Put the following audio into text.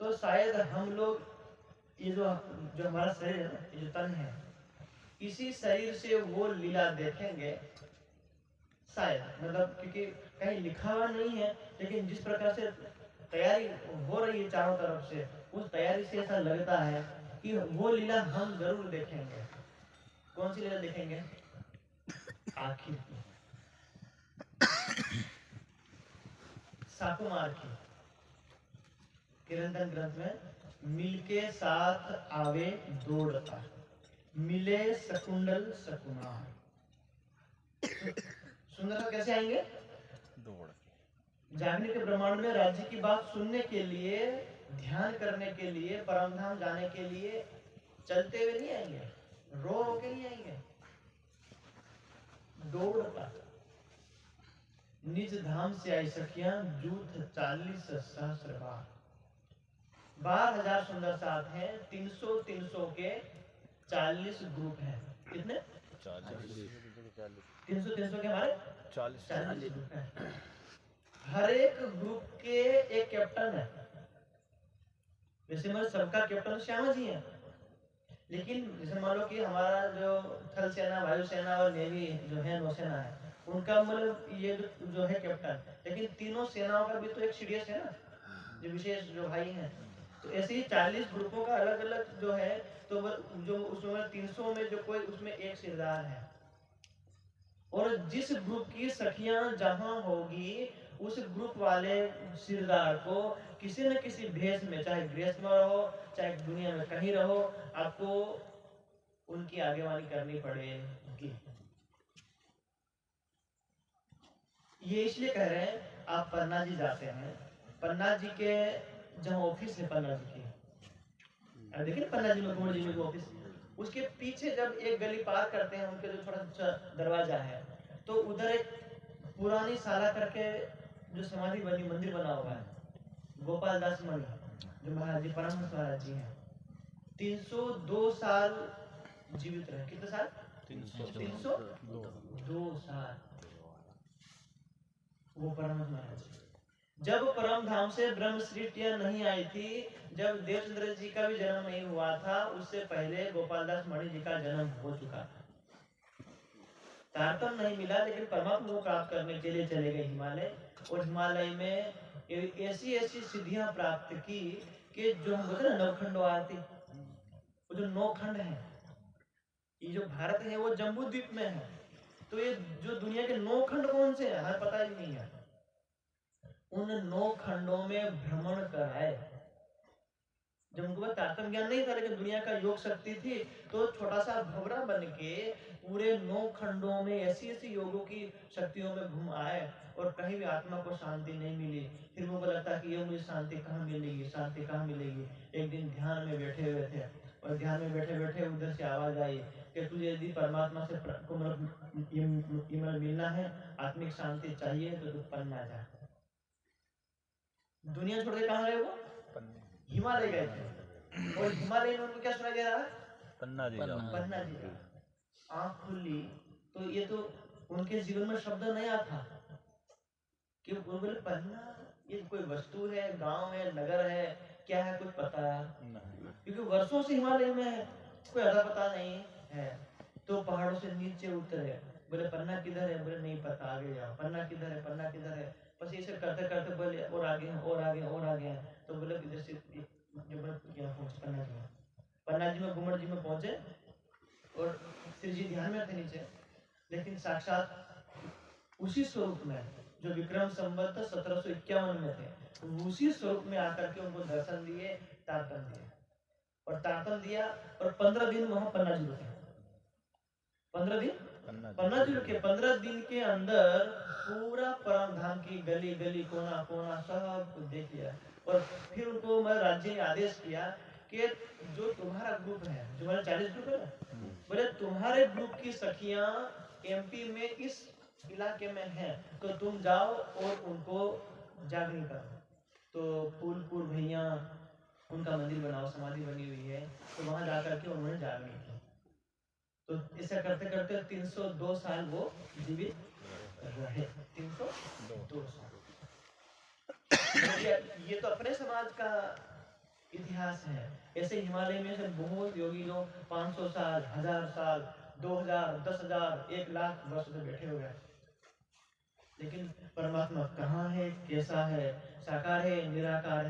तो शायद हम लोग ये जो जो हमारा शरीर है ना, ये जो तन है, इसी शरीर से वो लीला देखेंगे शायद, मतलब क्योंकि कहीं लिखा हुआ नहीं है, लेकिन जिस प्रकार से तैयारी हो रही है चारों तरफ से, उस तैयारी से ऐसा लगता है कि वो लीला हम जरूर देखेंगे। कौन सी लीला देखेंगे? आखिर की, साकुमार की, किरंतन ग्रंथ में मिलके साथ आवे दौड़ता, मिले शकुंडल शकुनार। सुंदर कैसे आएंगे? दौड़। जागने के ब्रह्मांड में राज्य की बात सुनने के लिए, ध्यान करने के लिए, परमधाम जाने के लिए चलते हुए नहीं आएंगे, रो रो के नहीं आएंगे, दौड़ता। निज धाम से आई सखियां जूथ 40 सहस्र बार। 12,000 सुंदर साथ हैं, 300 के 40 ग्रुप हैं। कितने? 300 के हमारे 40 ग्रुप हैं। हर एक ग्रुप के एक कैप्टन है। जैसे मतलब सबका कैप्टन श्यामा जी है, लेकिन जैसे मान लो कि हमारा जो थल सेना, वायुसेना और नेवी जो है, नौसेना है, उनका मतलब ये जो है कैप्टन, लेकिन तीनों सेनाओं का भी तो एक सीडीएस है ना, जो विशेष जो भाई हैं। तो ऐसे ही 40 ग्रुपों का अलग अलग जो है, तो जो उसमें 300 में जो कोई उसमें एक सिरदार है, और जिस ग्रुप की सखियां जहां होगी, उस ग्रुप वाले सिरदार को किसी न किसी भेष में, चाहे गृहस्थ में रहो, चाहे दुनिया में कहीं रहो, आपको उनकी आगेवानी करनी पड़ेगी। ये इसलिए कह रहे हैं, आप पन्ना जी जाते हैं, पन्ना जी के जहाँ ऑफिस है, पन्ना जी की, देखिए पन्ना जी में, कुंवर जी में ऑफिस, उसके पीछे जब एक गली पार करते हैं, उनके जो थोड़ा सा दरवाजा है, तो उधर एक पुरानी साला करके जो समाधि बनी, मंदिर बना हुआ है, गोपाल दास मणि, जो महाराज जी, परमहंस महाराज जी हैं, 302 साल जीवित रहे। कितने साल? 302 साल वो परमहंस महाराज। जब परम धाम से ब्रह्म सृष्टियां नहीं आई थी, जब देवचंद्र जी का भी जन्म नहीं हुआ था, उससे पहले गोपाल दास मणि जी का जन्म हो चुका था। तारतम्य नहीं मिला, लेकिन परमात्मा को प्राप्त करने के लिए चले गए हिमालय, और हिमालय में ऐसी ऐसी सिद्धियां प्राप्त की कि जो हम बोलते हैं ना, नवखंडो आरती, वो जो 9 खंड है, ये जो भारत है वो जम्बू द्वीप में है, तो ये जो दुनिया के 9 खंड कौन से हैं, हमें पता ही नहीं है। उन 9 खंडों में भ्रमण कराए। जब उनको तारतम्य ज्ञान नहीं था, लेकिन दुनिया का योग शक्ति थी, तो छोटा सा भवरा बन के पूरे 9 खंडों में ऐसी ऐसी योगों की शक्तियों में घूम आए, और कहीं भी आत्मा को शांति नहीं मिली। फिर उनको लगता कि ये मुझे शांति कहाँ मिलेगी, शांति कहाँ मिलेगी। एक दिन ध्यान में बैठे हुए थे, और ध्यान में बैठे बैठे उधर से आवाज आई कि तुझे यदि परमात्मा से मिलना है, आत्मिक शांति चाहिए, तो तू पन्ना जा। दुनिया छोड़ के कहाँ गए वो? हिमालय गए थे, और हिमालय में उनको क्या सुनाई दे रहा है? पन्ना जी जाओ, पन्ना जी जाओ। आँख खुली तो ये तो उनके जीवन में शब्द नया था कि वो बोले पन्ना ये कोई वस्तु है, गांव है, नगर है, क्या है, कुछ पता नहीं, क्योंकि वर्षों से हिमालय में है, कोई अता पता नहीं है। तो पहाड़ों से नीचे उतरे, बोले पन्ना किधर है? बोले नहीं पता, आगे जाओ। पन्ना किधर है? पन्ना किधर है? बस ऐसे करते करते बोले और आगे हैं, और आगे, और आगे हैं। तो बोले इधर से यहाँ पहुंचे, पन्ना जी में। पन्ना जी में, घुमट जी में पहुंचे, और श्री जी ध्यान में थे नीचे, लेकिन साक्षात उसी स्वरूप में जो विक्रम संवत 1751 में थे, उसी स्वरूप में आकर के उनको दर्शन दिए, तारतम दिए, और तारतम दिया, और 15 दिन वहां पन्ना जी रुके। 15 दिन पन्ना जी रुके। 15 दिन के अंदर पूरा परम धाम की गली गली, कोना कोना सब कुछ देख लिया, और फिर उनको राज्य ने आदेश किया कि जो तुम्हारा ग्रुप है, जो हमारे 40 ग्रुप है ना, बोले तुम्हारे ग्रुप की सखियां एमपी में इस इलाके में हैं, तो तुम जाओ और उनको जागरण करो। तो फूलपुर भैया उनका मंदिर बनाओ, समाधि बनी हुई है, तो वहां जाकर के उन्होंने जागरण किया। तो ऐसा करते करते 302 साल वो जीवित रहे। 302 साल। ये तो अपने समाज का इतिहास है। ऐसे हिमालय में से बहुत योगी जो 500 साल, 1000 साल, 2000, 10,000, 1,00,000 वर्ष से बैठे हुए हैं, लेकिन परमात्मा कहाँ है, कैसा है, साकार है, निराकार है।